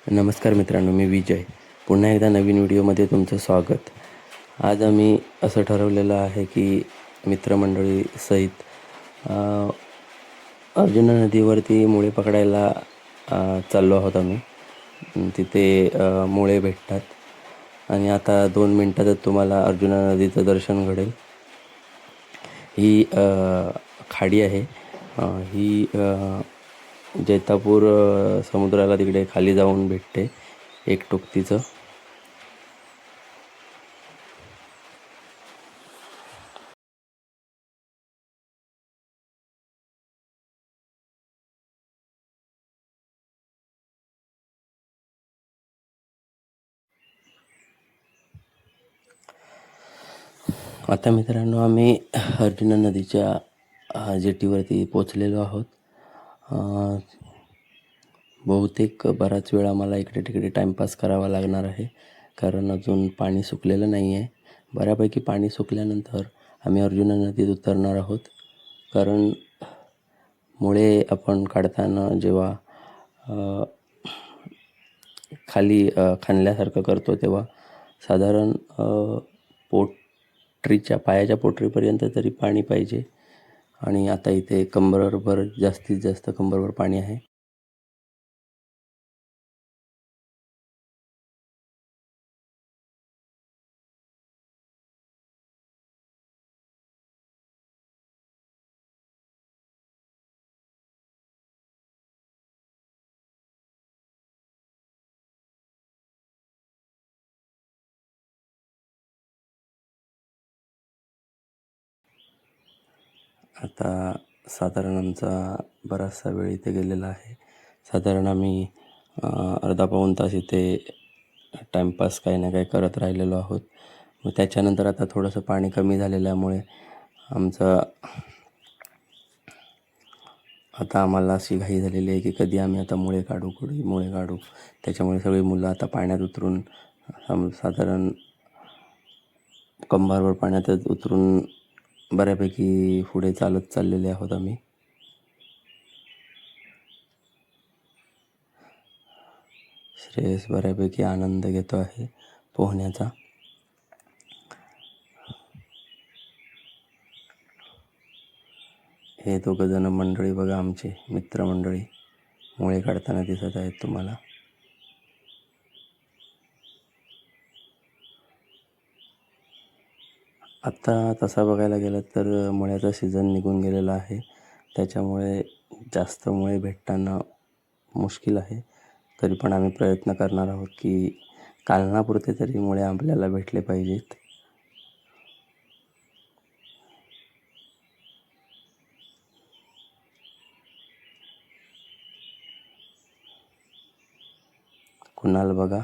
नमस्कार मित्रांनो, मी विजय. पुन्हा एकदा नवीन व्हिडिओमध्ये तुमचं स्वागत. आज आम्ही असं ठरवलेलं आहे की मित्रमंडळी सहित अर्जुना नदीवरती मुळे पकडायला चाललो आहोत आम्ही. तिथे मुळे भेटतात आणि आता 2 मिनटातच तुम्हाला अर्जुना नदीचं दर्शन घडेल. ही खाडी आहे. ही जैतापूर समुद्राला तिकडे खाली जाऊन भेटते एक टोकतीचं. आता मित्रांनो, आम्ही अर्जुना नदीच्या जेटीवरती पोचलेलो आहोत. बहुतेक बराच वेळ आम्हाला इकडे तिकडे टाईमपास करावा लागणार आहे, कारण अजून पाणी सुकलेलं नाही आहे. बऱ्यापैकी पाणी सुकल्यानंतर आम्ही अर्जुना नदीत उतरणार आहोत, कारण मुळे आपण काढताना जेव्हा खाली खणल्यासारखं करतो तेव्हा साधारण पोटरीच्या पायाच्या पोटरीपर्यंत तरी पाणी पाहिजे. आणि आता इथे कंबरभर, जास्तीत जास्त कंबरभर पाणी आहे. आता साधारण आमचा बराचसा वेळ इथे गेलेला आहे. साधारण आम्ही अर्धा पाऊण तास इथे टाईमपास काही ना काही करत राहिलेलो आहोत. मग त्याच्यानंतर आता थोडंसं पाणी कमी झालेल्यामुळे आता आम्हाला अशी घाई झालेली आहे की कधी आम्ही आता मुळे काढू. त्याच्यामुळे सगळी मुलं आता पाण्यात उतरून साधारण कंबरभर पाण्यातच उतरून बऱ्यापैकी पुढे चालत चाललेले आहोत आम्ही. श्रेयस बऱ्यापैकी आनंद घेतो आहे पोहण्याचा. हे दोघंजण मंडळी बघा, आमचे मित्रमंडळी मुळे काढताना दिसत आहेत तुम्हाला. आत्ता तसा बघायला गेलं तर मुळ्याचा सीझन निघून गेलेला आहे, त्याच्यामुळे जास्त मुळे भेटताना मुश्किल आहे. तरी पण आम्ही प्रयत्न करणार आहोत की कालनापुरते तरी मुळे आपल्याला भेटले पाहिजेत. कुणाल बघा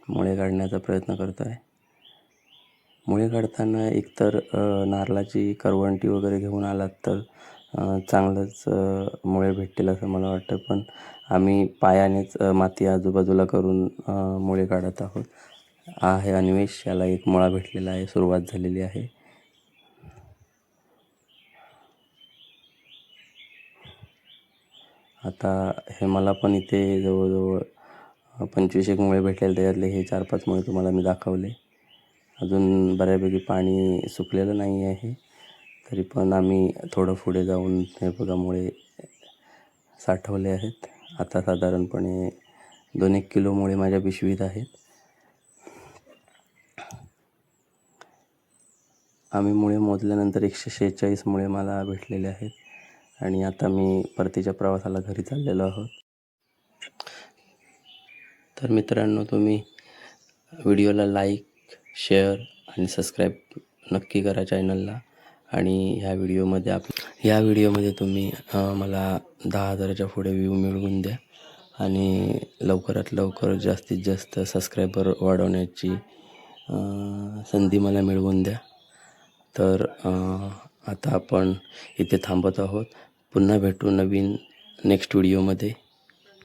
मुळे काढण्याचा प्रयत्न करत आहे. मुळे काढताना एकतर नारळाची करवंटी वगैरे घेऊन आलात तर चांगलंच मुळे भेटतील असं मला वाटतं. पण आम्ही पायानेच माती आजूबाजूला करून मुळे काढत आहोत. आहे अन्वेष, याला एक मुळा भेटलेला आहे, सुरुवात झालेली आहे. आता हे मला पण इथे जवळजवळ 25 मुळे भेटलेले. त्याच्यातले हे 4-5 मुळे तुम्हाला मी दाखवले. अजून बऱ्यापैकी पाणी सुकलेलं नाही आहे, तरी पण आम्ही थोडं पुढे जाऊन हे बघा मुळे साठवले आहेत. आता साधारणपणे 2-1 किलो मुळे माझ्या पिशवीत आहेत. आम्ही मुळे मोजल्यानंतर 146 मुळे मला भेटलेले आहेत. आणि आता मी परतीच्या प्रवासाला घरी चाललेलो आहोत. तर मित्रांनो, तुम्ही व्हिडिओला लाईक, शेअर आणि सबस्क्राईब नक्की करा चॅनलला. आणि ह्या व्हिडिओमध्ये तुम्ही मला 10,000च्या पुढे व्ह्यू मिळवून द्या आणि लवकरात लवकर जास्तीत जास्त सबस्क्रायबर वाढवण्याची संधी मला मिळवून द्या. तर आता आपण इथे थांबत आहोत. पुन्हा भेटू नवीन नेक्स्ट व्हिडिओमध्ये.